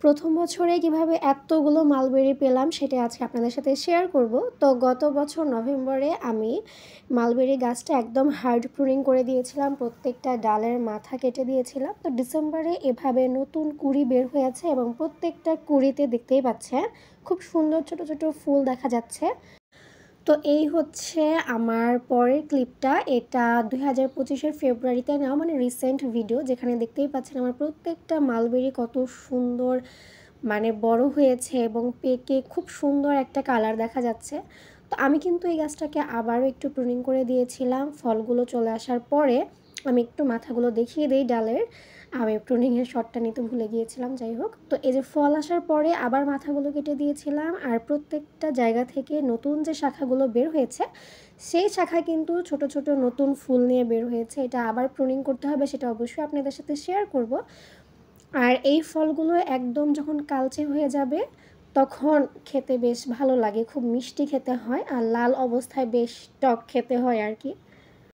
প্রথম বছরে কিভাবে এতগুলো মালবেরি পেলাম সেটা আজকে আপনাদের সাথে শেয়ার করব। তো গত বছর নভেম্বরে আমি মালবেরি গাছটা একদম হার্ড প্রুনিং করে দিয়েছিলাম, প্রত্যেকটা ডালের মাথা কেটে দিয়েছিলাম। তো ডিসেম্বরে এভাবে নতুন কুঁড়ি বের হয়েছে এবং প্রত্যেকটা কুঁড়িতে দেখতেই পাচ্ছেন খুব সুন্দর ছোট ছোট ফুল দেখা যাচ্ছে। তো এই হচ্ছে আমার পরের ক্লিপটা, এটা 2025-এর ফেব্রুয়ারিতে নেওয়া, মানে রিসেন্ট ভিডিও, যেখানে দেখতেই পাচ্ছেন আমার প্রত্যেকটা মালবেরি কত সুন্দর মানে বড় হয়েছে এবং পেকে খুব সুন্দর একটা কালার দেখা যাচ্ছে। তো আমি কিন্তু এই গাছটাকে আবারও একটু প্রুনিং করে দিয়েছিলাম। ফলগুলো চলে আসার পরে আমি একটু মাথাগুলো দেখিয়ে দিই ডালের, আমি প্রুনিংয়ের শটটা নিতে ভুলে গিয়েছিলাম। যাই হোক, তো এই যে ফল আসার পরে আবার মাথাগুলো কেটে দিয়েছিলাম, আর প্রত্যেকটা জায়গা থেকে নতুন যে শাখাগুলো বের হয়েছে সেই শাখায় কিন্তু ছোট ছোট নতুন ফুল নিয়ে বের হয়েছে। এটা আবার প্রুনিং করতে হবে, সেটা অবশ্যই আপনাদের সাথে শেয়ার করব। আর এই ফলগুলো একদম যখন কালচে হয়ে যাবে তখন খেতে বেশ ভালো লাগে, খুব মিষ্টি খেতে হয় আর লাল অবস্থায় বেশ টক খেতে হয় আর কি।